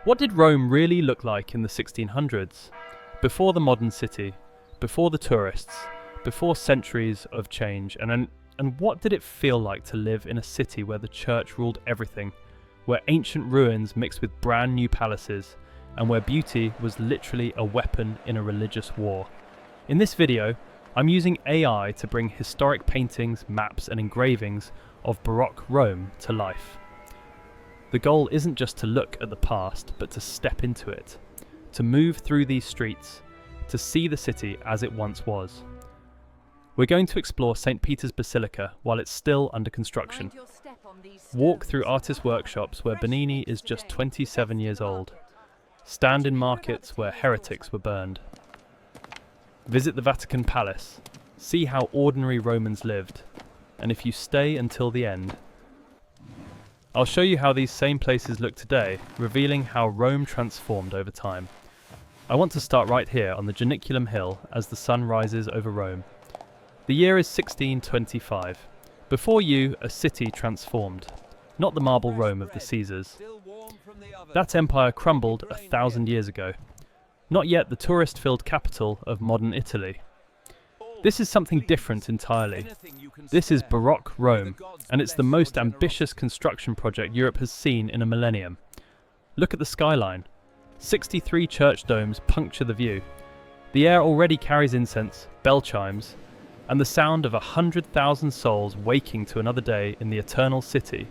What did Rome really look like in the 1600s? Before the modern city, before the tourists, before centuries of change, and what did it feel like to live in a city where the church ruled everything, where ancient ruins mixed with brand new palaces, and where beauty was literally a weapon in a religious war? In this video, I'm using AI to bring historic paintings, maps, and engravings of Baroque Rome to life. The goal isn't just to look at the past, but to step into it, to move through these streets, to see the city as it once was. We're going to explore St. Peter's Basilica while it's still under construction, walk through artist workshops where Bernini is just 27 years old, stand in markets where heretics were burned, visit the Vatican Palace, see how ordinary Romans lived, and if you stay until the end, I'll show you how these same places look today, revealing how Rome transformed over time. I want to start right here on the Janiculum Hill as the sun rises over Rome. The year is 1625. Before you, a city transformed, not the marble Rome of the Caesars. That empire crumbled 1,000 years ago, not yet the tourist-filled capital of modern Italy. This is something different entirely. This is Baroque Rome, and it's the most ambitious construction project Europe has seen in a millennium. Look at the skyline. 63 church domes puncture the view. The air already carries incense, bell chimes, and the sound of 100,000 souls waking to another day in the eternal city.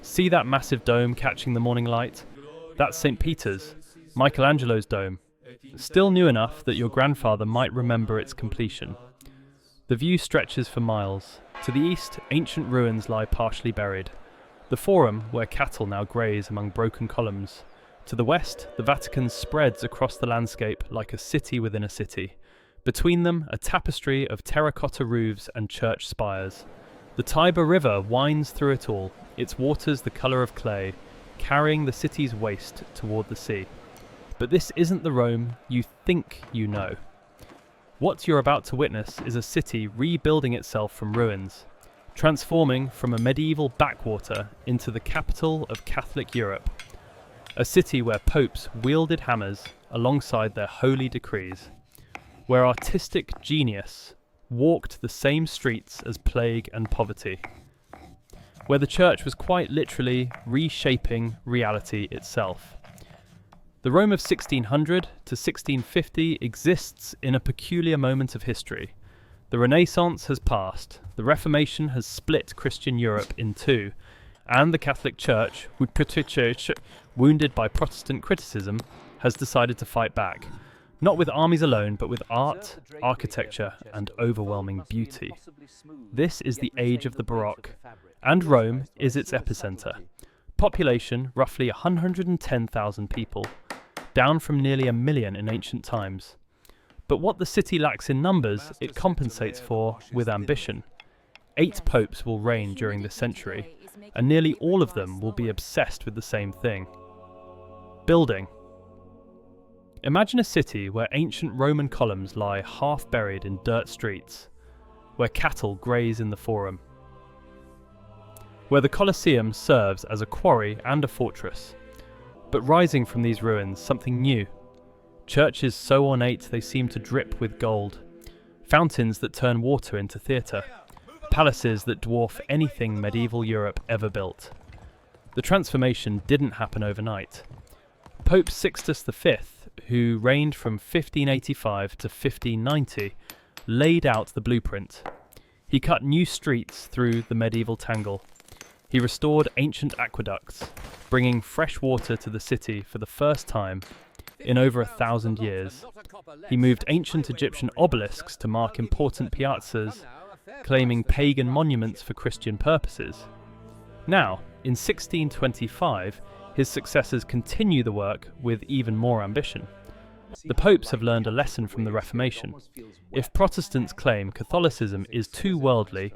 See that massive dome catching the morning light? That's St. Peter's, Michelangelo's dome. Still new enough that your grandfather might remember its completion. The view stretches for miles. To the east, ancient ruins lie partially buried. The Forum, where cattle now graze among broken columns. To the west, the Vatican spreads across the landscape like a city within a city. Between them, a tapestry of terracotta roofs and church spires. The Tiber River winds through it all, its waters the colour of clay, carrying the city's waste toward the sea. But this isn't the Rome you think you know. What you're about to witness is a city rebuilding itself from ruins, transforming from a medieval backwater into the capital of Catholic Europe. A city where popes wielded hammers alongside their holy decrees, where artistic genius walked the same streets as plague and poverty, where the church was quite literally reshaping reality itself. The Rome of 1600 to 1650 exists in a peculiar moment of history. The Renaissance has passed, the Reformation has split Christian Europe in two, and the Catholic Church, wounded by Protestant criticism, has decided to fight back, not with armies alone, but with art, architecture, and overwhelming beauty. This is the age of the Baroque, and Rome is its epicenter. Population roughly 110,000 people, down from nearly 1 million in ancient times. But what the city lacks in numbers, it compensates for with ambition. 8 popes will reign during this century, and nearly all of them will be obsessed with the same thing: building. Imagine a city where ancient Roman columns lie half buried in dirt streets, where cattle graze in the Forum, where the Colosseum serves as a quarry and a fortress. But rising from these ruins, something new. Churches so ornate they seem to drip with gold. Fountains that turn water into theatre. Palaces that dwarf anything medieval Europe ever built. The transformation didn't happen overnight. Pope Sixtus V, who reigned from 1585 to 1590, laid out the blueprint. He cut new streets through the medieval tangle. He restored ancient aqueducts, bringing fresh water to the city for the first time in over 1,000 years. He moved ancient Egyptian obelisks to mark important piazzas, claiming pagan monuments for Christian purposes. Now, in 1625, his successors continue the work with even more ambition. The popes have learned a lesson from the Reformation. If Protestants claim Catholicism is too worldly,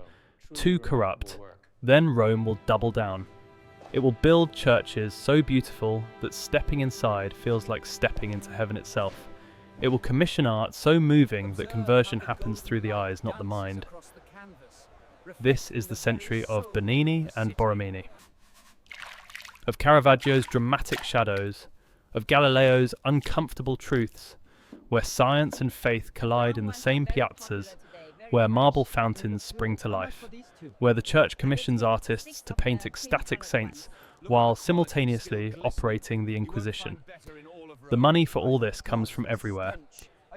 too corrupt, then Rome will double down. It will build churches so beautiful that stepping inside feels like stepping into heaven itself. It will commission art so moving that conversion happens through the eyes, not the mind. This is the century of Bernini and Borromini, of Caravaggio's dramatic shadows, of Galileo's uncomfortable truths, where science and faith collide in the same piazzas, where marble fountains spring to life, where the church commissions artists to paint ecstatic saints while simultaneously operating the Inquisition. The money for all this comes from everywhere.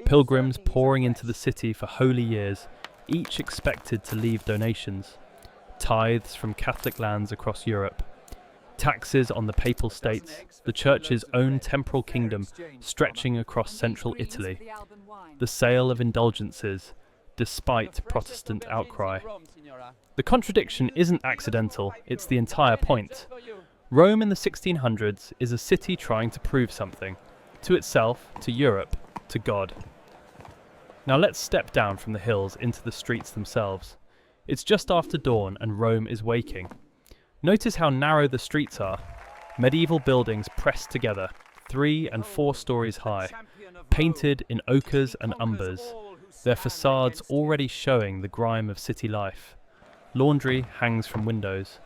Pilgrims pouring into the city for holy years, each expected to leave donations. Tithes from Catholic lands across Europe. Taxes on the Papal States, the Church's own temporal kingdom stretching across central Italy. The sale of indulgences, despite Protestant outcry. The contradiction isn't accidental, it's the entire point. Rome in the 1600s is a city trying to prove something. To itself, to Europe, to God. Now let's step down from the hills into the streets themselves. It's just after dawn and Rome is waking. Notice how narrow the streets are. Medieval buildings pressed together, 3 and 4 stories high, painted in ochres and umbers, their facades already showing the grime of city life. Laundry hangs from windows.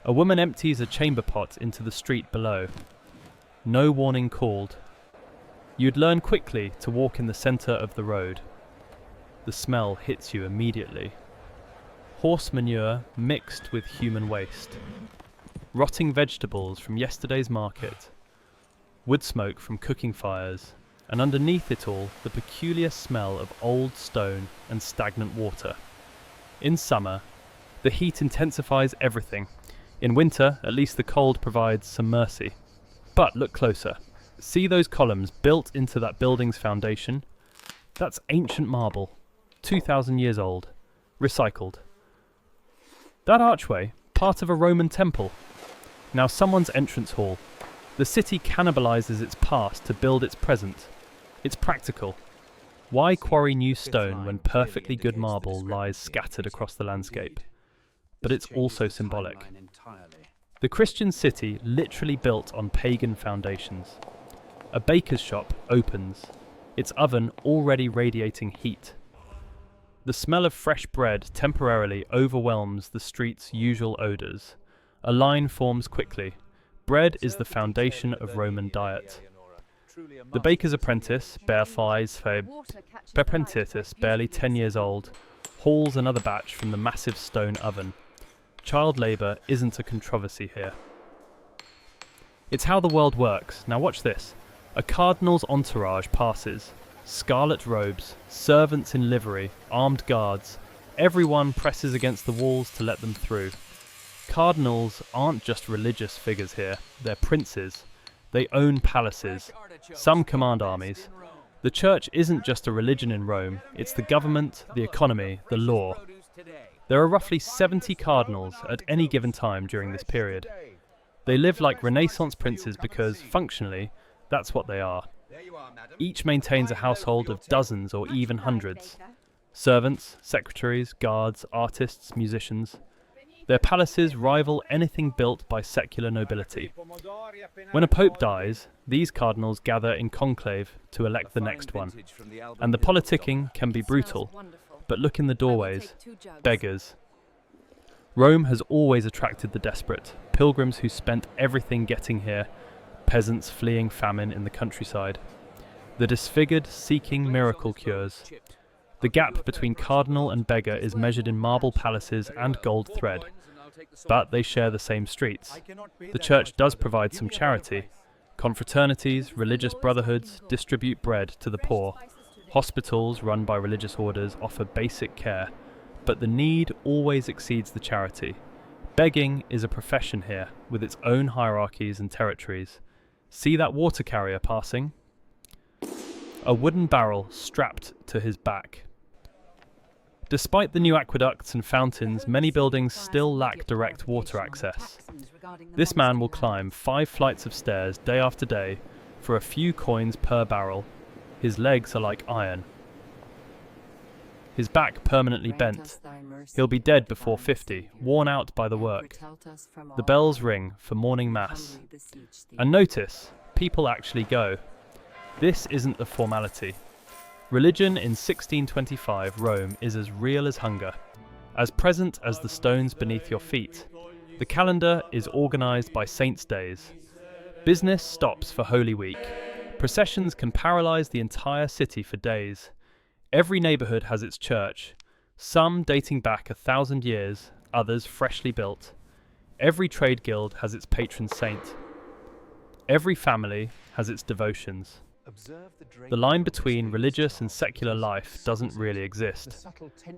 A woman empties a chamber pot into the street below. No warning called. You'd learn quickly to walk in the centre of the road. The smell hits you immediately. Horse manure mixed with human waste. Rotting vegetables from yesterday's market. Wood smoke from cooking fires. And underneath it all, the peculiar smell of old stone and stagnant water. In summer, the heat intensifies everything. In winter, at least the cold provides some mercy. But look closer. See those columns built into that building's foundation? That's ancient marble, 2,000 years old, recycled. That archway, part of a Roman temple. Now someone's entrance hall. The city cannibalizes its past to build its present. It's practical. Why quarry new stone when perfectly good marble lies scattered across the landscape? But it's also symbolic. The Christian city literally built on pagan foundations. A baker's shop opens, its oven already radiating heat. The smell of fresh bread temporarily overwhelms the street's usual odours. A line forms quickly. Bread is the foundation of Roman diet. The baker's apprentice, barely 10 years old, hauls another batch from the massive stone oven. Child labour isn't a controversy here. It's how the world works. Now watch this. A cardinal's entourage passes. Scarlet robes, servants in livery, armed guards. Everyone presses against the walls to let them through. Cardinals aren't just religious figures here. They're princes. They own palaces. Some command armies. The church isn't just a religion in Rome. It's the government, the economy, the law. There are roughly 70 cardinals at any given time during this period. They live like Renaissance princes because, functionally, that's what they are. Each maintains a household of dozens or even hundreds. Servants, secretaries, guards, artists, musicians. Their palaces rival anything built by secular nobility. When a pope dies, these cardinals gather in conclave to elect the next one. And the politicking can be brutal. But look in the doorways. Beggars. Rome has always attracted the desperate, pilgrims who spent everything getting here, peasants fleeing famine in the countryside. The disfigured seeking miracle cures. The gap between cardinal and beggar is measured in marble palaces and gold thread. But they share the same streets. The church does provide some charity. Confraternities, religious brotherhoods distribute bread to the poor. Hospitals run by religious orders offer basic care. But the need always exceeds the charity. Begging is a profession here, with its own hierarchies and territories. See that water carrier passing? A wooden barrel strapped to his back. Despite the new aqueducts and fountains, many buildings still lack direct water access. This man will climb 5 flights of stairs day after day for a few coins per barrel. His legs are like iron. His back permanently bent. He'll be dead before 50, worn out by the work. The bells ring for morning mass. And notice, people actually go. This isn't a formality. Religion in 1625 Rome is as real as hunger, as present as the stones beneath your feet. The calendar is organised by saints' days. Business stops for Holy Week. Processions can paralyze the entire city for days. Every neighborhood has its church, some dating back 1,000 years, others freshly built. Every trade guild has its patron saint. Every family has its devotions. The line between religious and secular life doesn't really exist.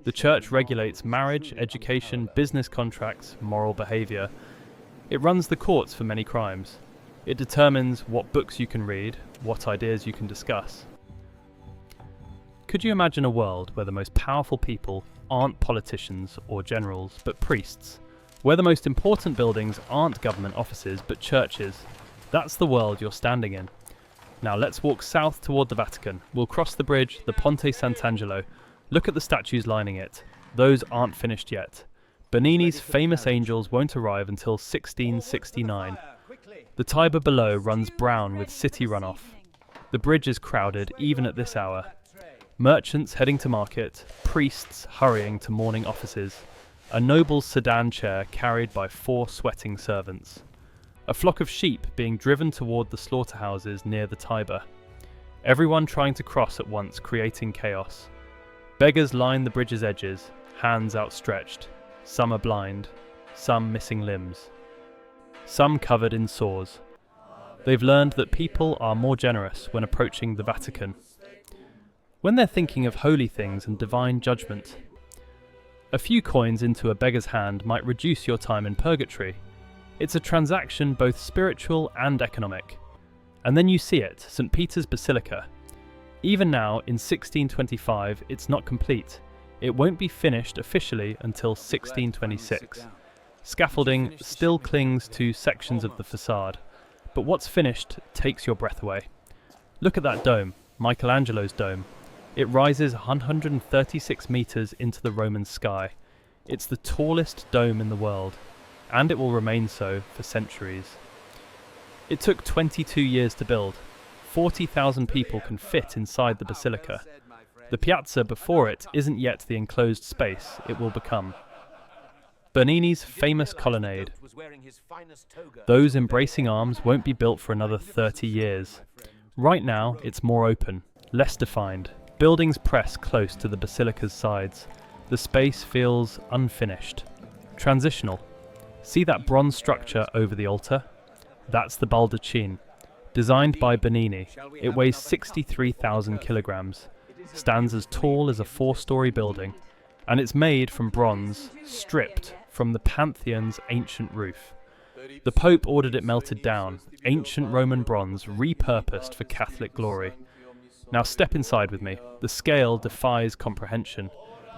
The church regulates marriage, education, business contracts, moral behavior. It runs the courts for many crimes. It determines what books you can read, what ideas you can discuss. Could you imagine a world where the most powerful people aren't politicians or generals, but priests? Where the most important buildings aren't government offices, but churches? That's the world you're standing in. Now let's walk south toward the Vatican. We'll cross the bridge, the Ponte Sant'Angelo. Look at the statues lining it. Those aren't finished yet. Bernini's famous angels won't arrive until 1669. The Tiber below runs brown with city runoff. The bridge is crowded even at this hour. Merchants heading to market, priests hurrying to morning offices, a noble's sedan chair carried by 4 sweating servants. A flock of sheep being driven toward the slaughterhouses near the Tiber. Everyone trying to cross at once, creating chaos. Beggars line the bridge's edges, hands outstretched. Some are blind, some missing limbs. Some covered in sores. They've learned that people are more generous when approaching the Vatican. When they're thinking of holy things and divine judgment. A few coins into a beggar's hand might reduce your time in purgatory. It's a transaction both spiritual and economic. And then you see it, St. Peter's Basilica. Even now, in 1625, it's not complete. It won't be finished officially until 1626. Scaffolding still clings to sections of the facade, but what's finished takes your breath away. Look at that dome, Michelangelo's dome. It rises 136 meters into the Roman sky. It's the tallest dome in the world. And it will remain so for centuries. It took 22 years to build. 40,000 people can fit inside the basilica. The piazza before it isn't yet the enclosed space it will become. Bernini's famous colonnade. Those embracing arms won't be built for another 30 years. Right now, it's more open, less defined. Buildings press close to the basilica's sides. The space feels unfinished, transitional. See that bronze structure over the altar? That's the baldachin, designed by Bernini. It weighs 63,000 kilograms, stands as tall as a 4-story building, and it's made from bronze, stripped from the Pantheon's ancient roof. The Pope ordered it melted down, ancient Roman bronze repurposed for Catholic glory. Now step inside with me. The scale defies comprehension.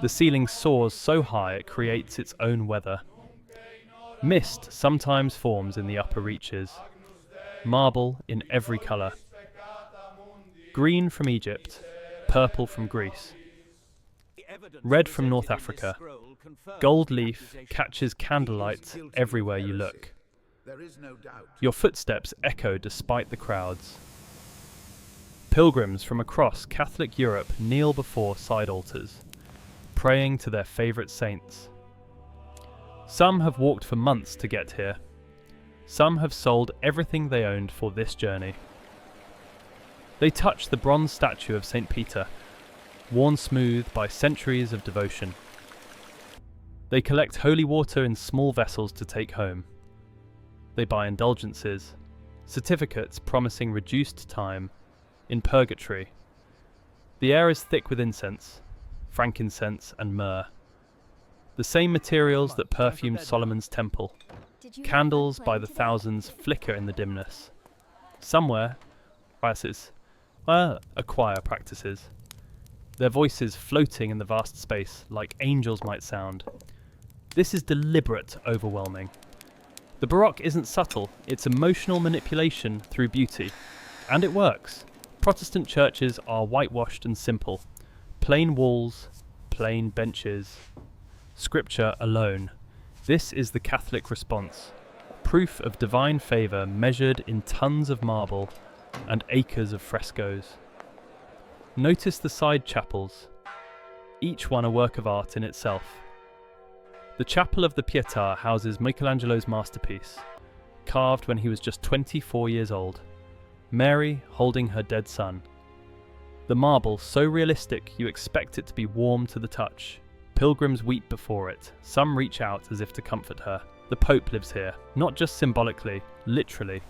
The ceiling soars so high it creates its own weather. Mist sometimes forms in the upper reaches. Marble in every colour. Green from Egypt, purple from Greece. Red from North Africa. Gold leaf catches candlelight everywhere you look. Your footsteps echo despite the crowds. Pilgrims from across Catholic Europe kneel before side altars, praying to their favourite saints. Some have walked for months to get here. Some have sold everything they owned for this journey. They touch the bronze statue of St. Peter, worn smooth by centuries of devotion. They collect holy water in small vessels to take home. They buy indulgences, certificates promising reduced time in purgatory. The air is thick with incense, frankincense and myrrh. The same materials that perfumed Solomon's temple. Candles by the thousands flicker in the dimness. Somewhere, a choir practices. Their voices floating in the vast space like angels might sound. This is deliberate overwhelming. The Baroque isn't subtle, it's emotional manipulation through beauty. And it works. Protestant churches are whitewashed and simple. Plain walls, plain benches. Scripture alone. This is the Catholic response. Proof of divine favour measured in tons of marble and acres of frescoes. Notice the side chapels, each one a work of art in itself. The chapel of the Pietà houses Michelangelo's masterpiece. carved when he was just 24 years old. Mary holding her dead son. The marble so realistic you expect it to be warm to the touch. Pilgrims weep before it. Some reach out as if to comfort her. The Pope lives here, not just symbolically, literally.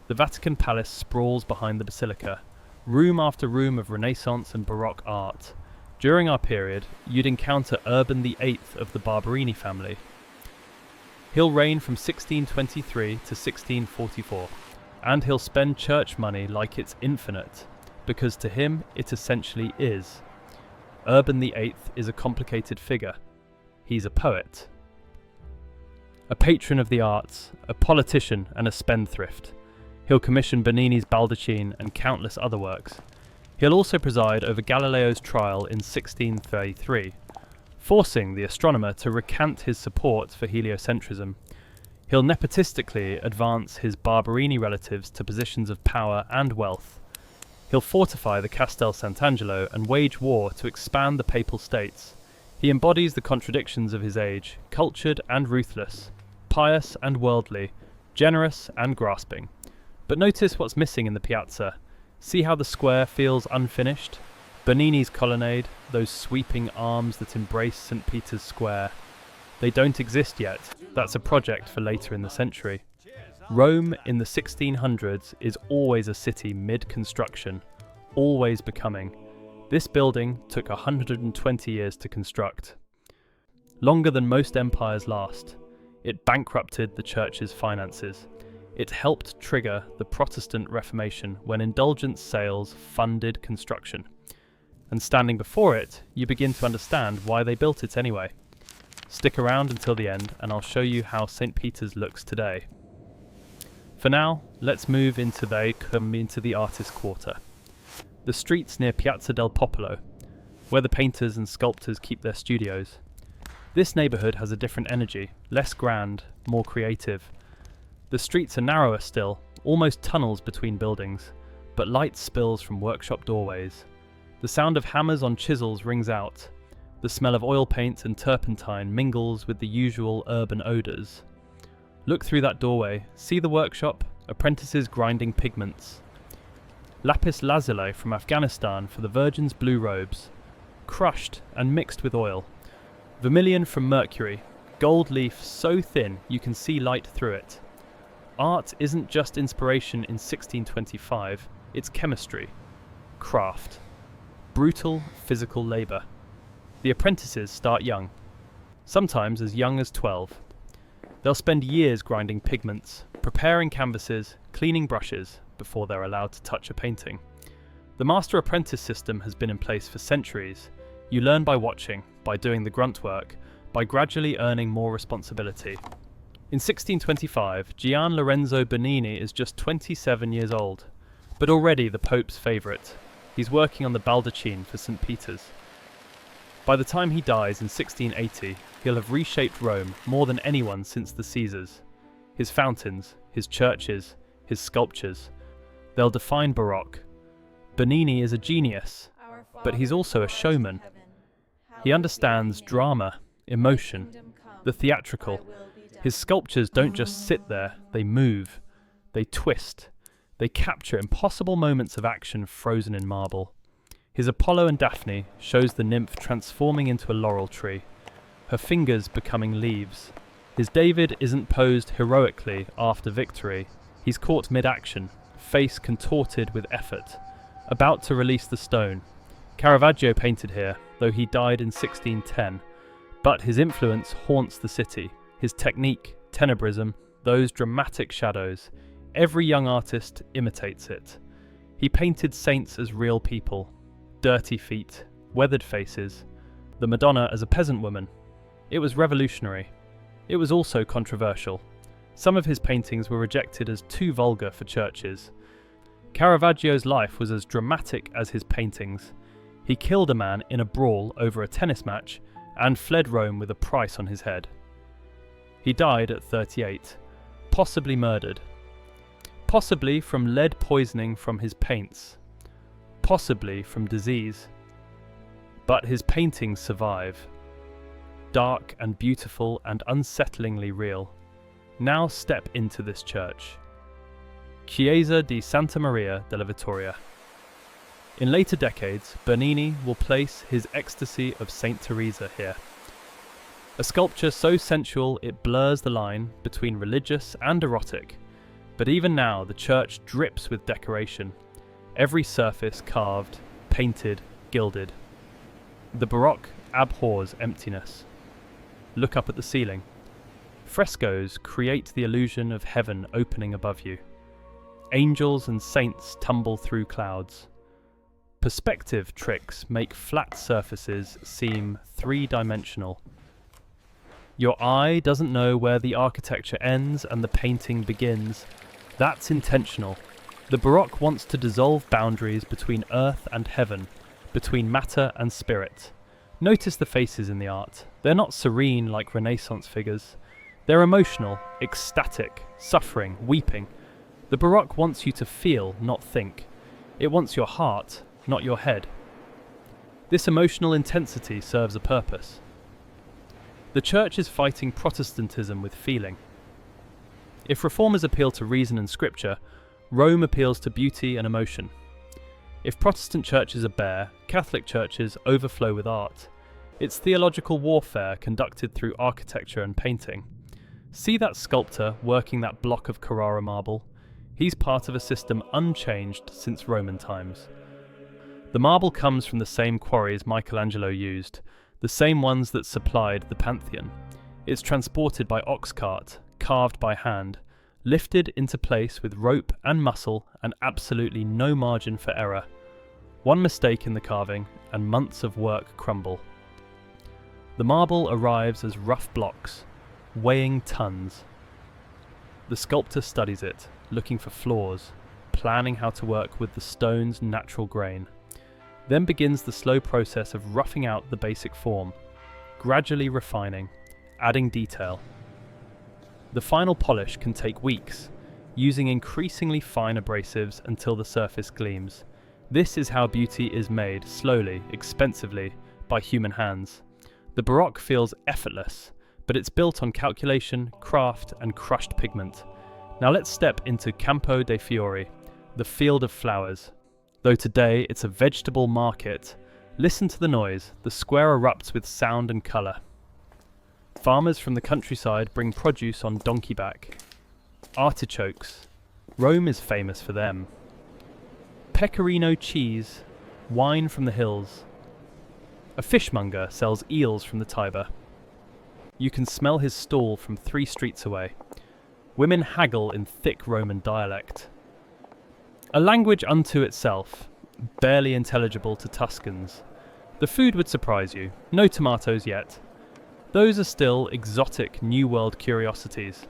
The Vatican Palace sprawls behind the Basilica, room after room of Renaissance and Baroque art. During our period, you'd encounter Urban VIII of the Barberini family. He'll reign from 1623 to 1644, and he'll spend church money like it's infinite, because to him it essentially is. Urban VIII is a complicated figure. He's a poet. A patron of the arts, a politician and a spendthrift. He'll commission Bernini's Baldachin and countless other works. He'll also preside over Galileo's trial in 1633, forcing the astronomer to recant his support for heliocentrism. He'll nepotistically advance his Barberini relatives to positions of power and wealth. He'll fortify the Castel Sant'Angelo and wage war to expand the Papal States. He embodies the contradictions of his age, cultured and ruthless, pious and worldly, generous and grasping. But notice what's missing in the piazza. See how the square feels unfinished? Bernini's colonnade, those sweeping arms that embrace St. Peter's Square. They don't exist yet. That's a project for later in the century. Rome in the 1600s is always a city mid-construction, always becoming. This building took 120 years to construct. Longer than most empires last. It bankrupted the church's finances. It helped trigger the Protestant Reformation when indulgence sales funded construction. And standing before it, you begin to understand why they built it anyway. Stick around until the end and I'll show you how St. Peter's looks today. For now, let's move into the artist quarter. The streets near Piazza del Popolo, where the painters and sculptors keep their studios. This neighbourhood has a different energy, less grand, more creative. The streets are narrower still, almost tunnels between buildings, but light spills from workshop doorways. The sound of hammers on chisels rings out. The smell of oil paint and turpentine mingles with the usual urban odours. Look through that doorway, see the workshop, apprentices grinding pigments. Lapis lazuli from Afghanistan for the Virgin's blue robes, crushed and mixed with oil. Vermilion from Mercury, gold leaf so thin you can see light through it. Art isn't just inspiration in 1625, it's chemistry, craft, brutal physical labour. The apprentices start young, sometimes as young as 12. They'll spend years grinding pigments, preparing canvases, cleaning brushes before they're allowed to touch a painting. The master-apprentice system has been in place for centuries. You learn by watching, by doing the grunt work, by gradually earning more responsibility. In 1625, Gian Lorenzo Bernini is just 27 years old, but already the Pope's favourite. He's working on the Baldachin for St. Peter's. By the time he dies in 1680, he'll have reshaped Rome more than anyone since the Caesars. His fountains, his churches, his sculptures, they'll define Baroque. Bernini is a genius, but he's also a showman. He understands drama, emotion, the theatrical. His sculptures don't just sit there, they move, they twist, they capture impossible moments of action frozen in marble. His Apollo and Daphne shows the nymph transforming into a laurel tree, her fingers becoming leaves. His David isn't posed heroically after victory. He's caught mid-action, face contorted with effort, about to release the stone. Caravaggio painted here, though he died in 1610, but his influence haunts the city. His technique, tenebrism, those dramatic shadows. Every young artist imitates it. He painted saints as real people. Dirty feet, weathered faces, the Madonna as a peasant woman. It was revolutionary. It was also controversial. Some of his paintings were rejected as too vulgar for churches. Caravaggio's life was as dramatic as his paintings. He killed a man in a brawl over a tennis match and fled Rome with a price on his head. He died at 38, possibly murdered. Possibly from lead poisoning from his paints. Possibly from disease. But his paintings survive. Dark and beautiful and unsettlingly real. Now step into this church. Chiesa di Santa Maria della Vittoria. In later decades, Bernini will place his Ecstasy of Saint Teresa here. A sculpture so sensual it blurs the line between religious and erotic. But even now, the church drips with decoration. Every surface carved, painted, gilded. The Baroque abhors emptiness. Look up at the ceiling. Frescoes create the illusion of heaven opening above you. Angels and saints tumble through clouds. Perspective tricks make flat surfaces seem three-dimensional. Your eye doesn't know where the architecture ends and the painting begins. That's intentional. The Baroque wants to dissolve boundaries between earth and heaven, between matter and spirit. Notice the faces in the art. They're not serene like Renaissance figures. They're emotional, ecstatic, suffering, weeping. The Baroque wants you to feel, not think. It wants your heart, not your head. This emotional intensity serves a purpose. The Church is fighting Protestantism with feeling. If reformers appeal to reason and scripture, Rome appeals to beauty and emotion. If Protestant churches are bare, Catholic churches overflow with art. It's theological warfare conducted through architecture and painting. See that sculptor working that block of Carrara marble? He's part of a system unchanged since Roman times. The marble comes from the same quarries Michelangelo used, the same ones that supplied the Pantheon. It's transported by ox cart, carved by hand, lifted into place with rope and muscle and absolutely no margin for error. One mistake in the carving and months of work crumble. The marble arrives as rough blocks, weighing tons. The sculptor studies it, looking for flaws, planning how to work with the stone's natural grain. Then begins the slow process of roughing out the basic form, gradually refining, adding detail. The final polish can take weeks, using increasingly fine abrasives until the surface gleams. This is how beauty is made, slowly, expensively, by human hands. The Baroque feels effortless, but it's built on calculation, craft, and crushed pigment. Now let's step into Campo dei Fiori, the field of flowers. Though today it's a vegetable market, listen to the noise. The square erupts with sound and colour. Farmers from the countryside bring produce on donkey back. Artichokes. Rome is famous for them. Pecorino cheese. Wine from the hills. A fishmonger sells eels from the Tiber. You can smell his stall from 3 streets away. Women haggle in thick Roman dialect. A language unto itself, barely intelligible to Tuscans. The food would surprise you. No tomatoes yet. Those are still exotic New World curiosities,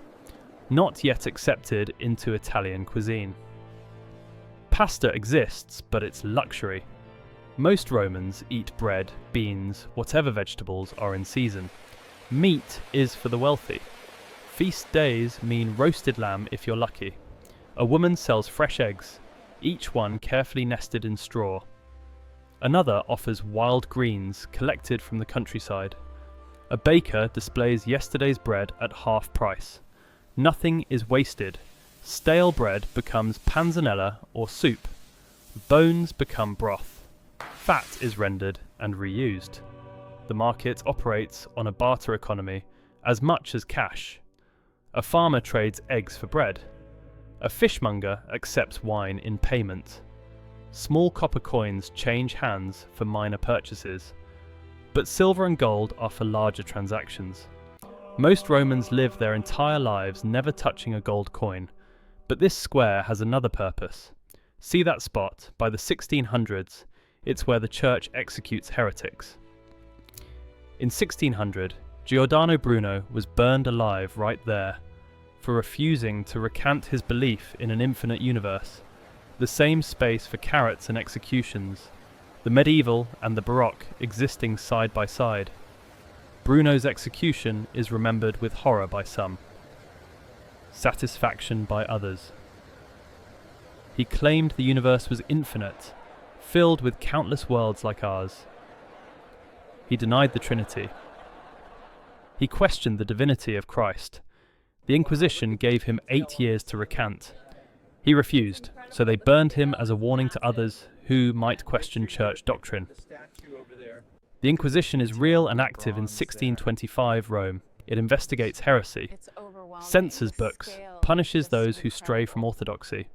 not yet accepted into Italian cuisine. Pasta exists, but it's luxury. Most Romans eat bread, beans, whatever vegetables are in season. Meat is for the wealthy. Feast days mean roasted lamb if you're lucky. A woman sells fresh eggs, each one carefully nested in straw. Another offers wild greens collected from the countryside. A baker displays yesterday's bread at half price. Nothing is wasted. Stale bread becomes panzanella or soup. Bones become broth. Fat is rendered and reused. The market operates on a barter economy as much as cash. A farmer trades eggs for bread. A fishmonger accepts wine in payment. Small copper coins change hands for minor purchases, but silver and gold are for larger transactions. Most Romans live their entire lives never touching a gold coin, but this square has another purpose. See that spot? By the 1600s, it's where the church executes heretics. In 1600, Giordano Bruno was burned alive right there for refusing to recant his belief in an infinite universe. The same space for carrots and executions, the medieval and the Baroque existing side by side. Bruno's execution is remembered with horror by some, satisfaction by others. He claimed the universe was infinite, filled with countless worlds like ours. He denied the Trinity. He questioned the divinity of Christ. The Inquisition gave him 8 years to recant. He refused, so they burned him as a warning to others who might question church doctrine. The Inquisition is real and active in 1625 Rome. It investigates heresy, censors books, punishes those who stray from orthodoxy.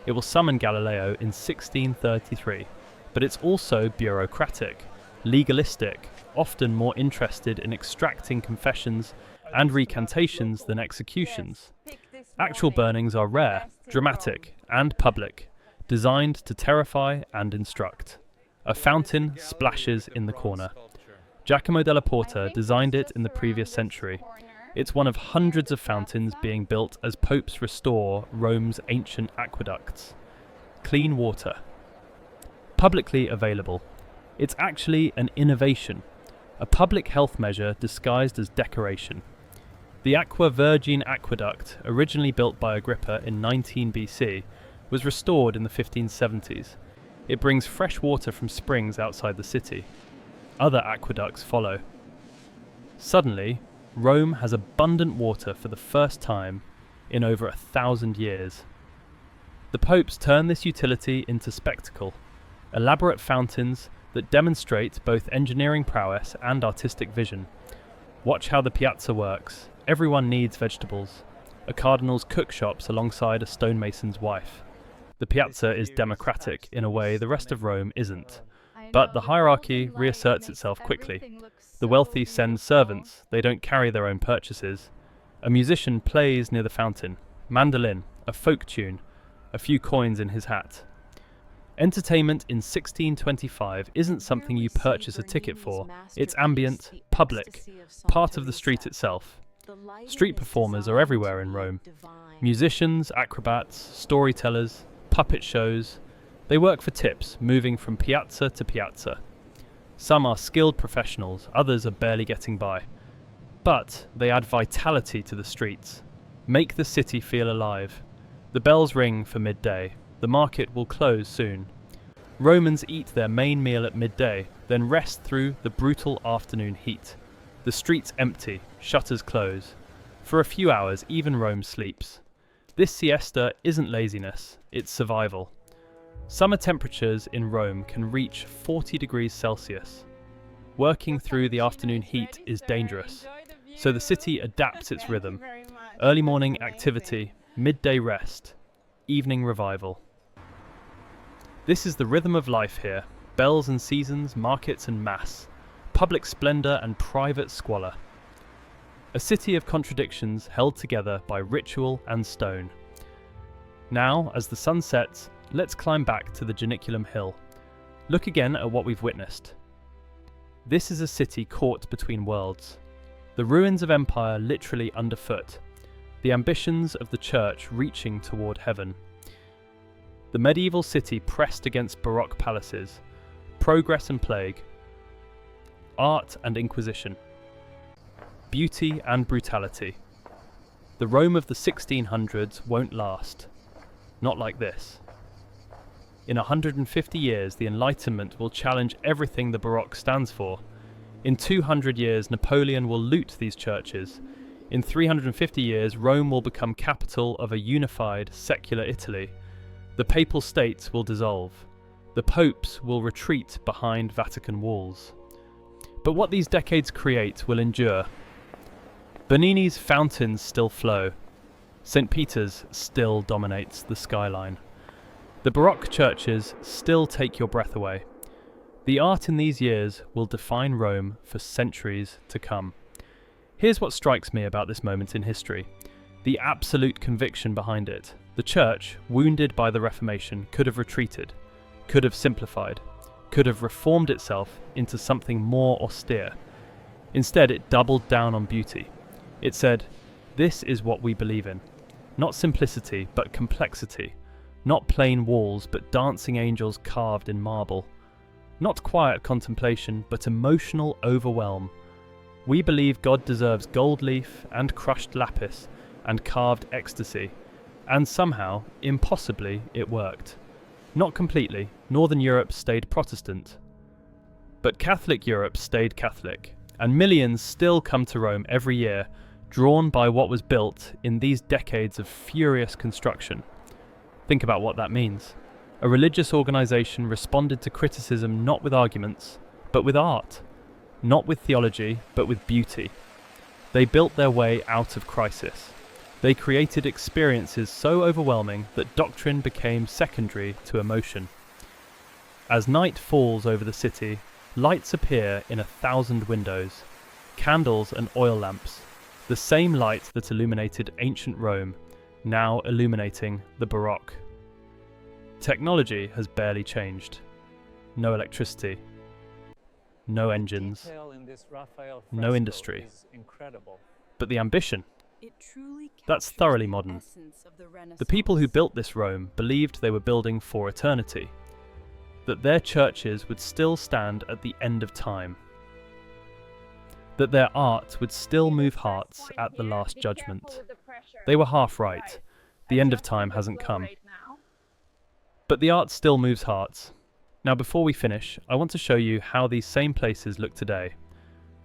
It will summon Galileo in 1633, but it's also bureaucratic, legalistic, often more interested in extracting confessions and recantations than executions. Actual burnings are rare, dramatic, and public, designed to terrify and instruct. A fountain splashes in the corner. Giacomo della Porta designed it in the previous century. It's one of hundreds of fountains being built as popes restore Rome's ancient aqueducts. Clean water. Publicly available. It's actually an innovation, a public health measure disguised as decoration. The Aqua Virgine Aqueduct, originally built by Agrippa in 19 BC, was restored in the 1570s. It brings fresh water from springs outside the city. Other aqueducts follow. Suddenly, Rome has abundant water for the first time in over 1,000 years. The popes turn this utility into spectacle, elaborate fountains that demonstrate both engineering prowess and artistic vision. Watch how the piazza works. Everyone needs vegetables. A cardinal's cookshops alongside a stonemason's wife. The piazza is democratic in a way the rest of Rome isn't. But the hierarchy reasserts itself quickly. The wealthy send servants, they don't carry their own purchases. A musician plays near the fountain. Mandolin, a folk tune, a few coins in his hat. Entertainment in 1625 isn't something you purchase a ticket for. It's ambient, public, part of the street itself. Street performers are everywhere in Rome. Musicians, acrobats, storytellers, puppet shows. They work for tips, moving from piazza to piazza. Some are skilled professionals, others are barely getting by. But they add vitality to the streets, make the city feel alive. The bells ring for midday. The market will close soon. Romans eat their main meal at midday, then rest through the brutal afternoon heat. The streets empty, shutters close. For a few hours, even Rome sleeps. This siesta isn't laziness, it's survival. Summer temperatures in Rome can reach 40 degrees Celsius. Working through the afternoon heat is dangerous, so the city adapts its rhythm. Early morning activity, midday rest, evening revival. This is the rhythm of life here. Bells and seasons, markets and mass, public splendor and private squalor. A city of contradictions held together by ritual and stone. Now, as the sun sets, let's climb back to the Janiculum Hill. Look again at what we've witnessed. This is a city caught between worlds. The ruins of empire literally underfoot. The ambitions of the church reaching toward heaven. The medieval city pressed against Baroque palaces, progress and plague, art and inquisition, beauty and brutality. The Rome of the 1600s won't last. Not like this. In 150 years, the Enlightenment will challenge everything the Baroque stands for. In 200 years, Napoleon will loot these churches. In 350 years, Rome will become capital of a unified, secular Italy. The papal states will dissolve. The popes will retreat behind Vatican walls. But what these decades create will endure. Bernini's fountains still flow. St. Peter's still dominates the skyline. The Baroque churches still take your breath away. The art in these years will define Rome for centuries to come. Here's what strikes me about this moment in history. The absolute conviction behind it. The church, wounded by the Reformation, could have retreated, could have simplified, could have reformed itself into something more austere. Instead, it doubled down on beauty. It said, "This is what we believe in. Not simplicity, but complexity. Not plain walls, but dancing angels carved in marble. Not quiet contemplation, but emotional overwhelm. We believe God deserves gold leaf and crushed lapis and carved ecstasy. And somehow, impossibly, it worked. Not completely. Northern Europe stayed Protestant. But Catholic Europe stayed Catholic. And millions still come to Rome every year drawn by what was built in these decades of furious construction. Think about what that means. A religious organization responded to criticism not with arguments, but with art. Not with theology, but with beauty. They built their way out of crisis. They created experiences so overwhelming that doctrine became secondary to emotion. As night falls over the city, lights appear in 1,000 windows, candles and oil lamps, the same light that illuminated ancient Rome, now illuminating the Baroque. Technology has barely changed. No electricity, no engines, no industry. But the ambition, that's thoroughly modern. The people who built this Rome believed they were building for eternity, that their churches would still stand at the end of time, that their art would still move hearts at the last judgment. They were half right. The end of time hasn't come. But the art still moves hearts. Now before we finish, I want to show you how these same places look today,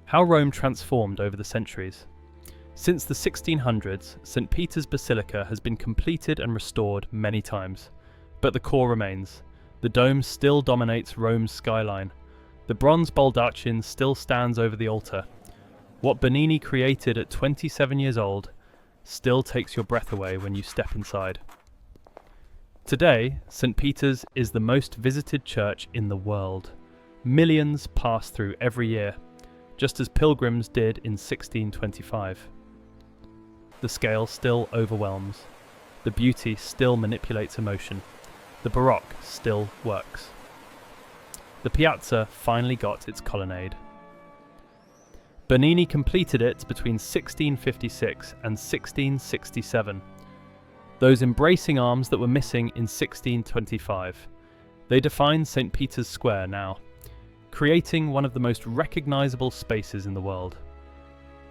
how Rome transformed over the centuries. Since the 1600s, St. Peter's Basilica has been completed and restored many times, but the core remains. The dome still dominates Rome's skyline. The bronze baldachin still stands over the altar. What Bernini created at 27 years old still takes your breath away when you step inside. Today, St. Peter's is the most visited church in the world. Millions pass through every year, just as pilgrims did in 1625. The scale still overwhelms. The beauty still manipulates emotion. The Baroque still works. The piazza finally got its colonnade. Bernini completed it between 1656 and 1667. Those embracing arms that were missing in 1625. They define St. Peter's Square now, creating one of the most recognisable spaces in the world.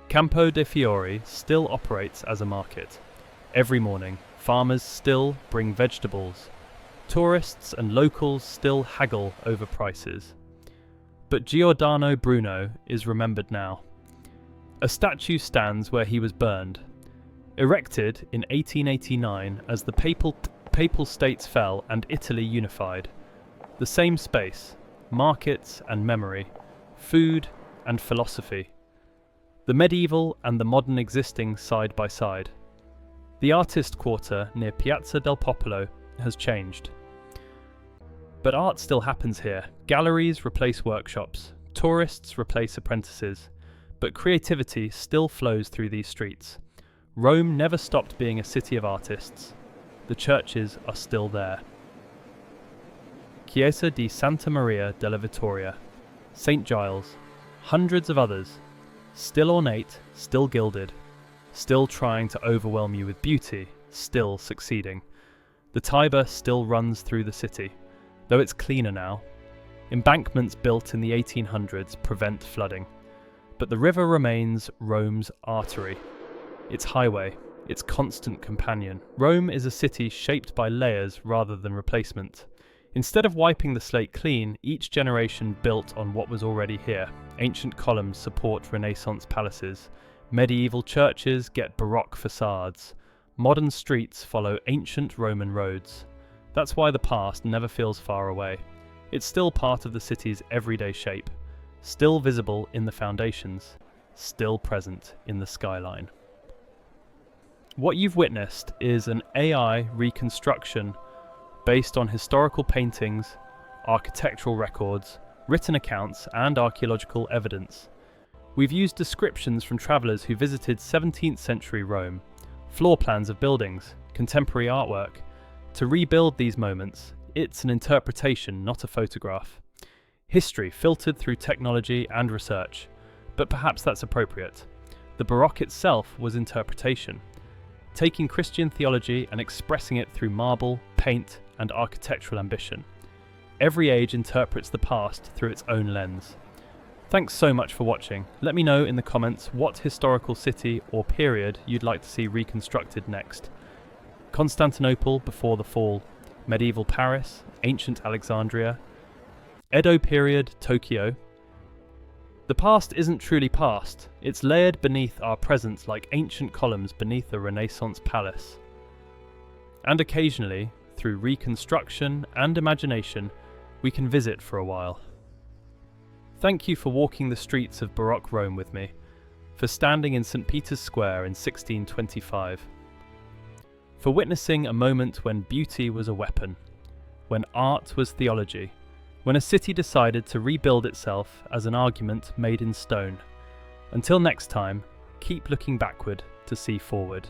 Campo de' Fiori still operates as a market. Every morning, farmers still bring vegetables. Tourists and locals still haggle over prices. But Giordano Bruno is remembered now. A statue stands where he was burned. Erected in 1889 as the Papal States fell and Italy unified. The same space, markets and memory, food and philosophy. The medieval and the modern existing side by side. The artist quarter near Piazza del Popolo has changed. But art still happens here. Galleries replace workshops, tourists replace apprentices, but creativity still flows through these streets. Rome never stopped being a city of artists. The churches are still there. Chiesa di Santa Maria della Vittoria, St. Giles, hundreds of others, still ornate, still gilded, still trying to overwhelm you with beauty, still succeeding. The Tiber still runs through the city, though it's cleaner now. Embankments built in the 1800s prevent flooding, but the river remains Rome's artery. Its highway, its constant companion. Rome is a city shaped by layers rather than replacement. Instead of wiping the slate clean, each generation built on what was already here. Ancient columns support Renaissance palaces. Medieval churches get Baroque facades. Modern streets follow ancient Roman roads. That's why the past never feels far away. It's still part of the city's everyday shape, still visible in the foundations, still present in the skyline. What you've witnessed is an AI reconstruction based on historical paintings, architectural records, written accounts, and archaeological evidence. We've used descriptions from travellers who visited 17th century Rome, floor plans of buildings, contemporary artwork. To rebuild these moments, it's an interpretation, not a photograph. History filtered through technology and research, but perhaps that's appropriate. The Baroque itself was interpretation, taking Christian theology and expressing it through marble, paint, and architectural ambition. Every age interprets the past through its own lens. Thanks so much for watching. Let me know in the comments what historical city or period you'd like to see reconstructed next. Constantinople before the fall, medieval Paris, ancient Alexandria, Edo period Tokyo, the The past isn't truly past, it's layered beneath our present like ancient columns beneath a Renaissance palace. And occasionally, through reconstruction and imagination, we can visit for a while. Thank you for walking the streets of Baroque Rome with me, for standing in St. Peter's Square in 1625, for witnessing a moment when beauty was a weapon, when art was theology, when a city decided to rebuild itself as an argument made in stone. Until next time, keep looking backward to see forward.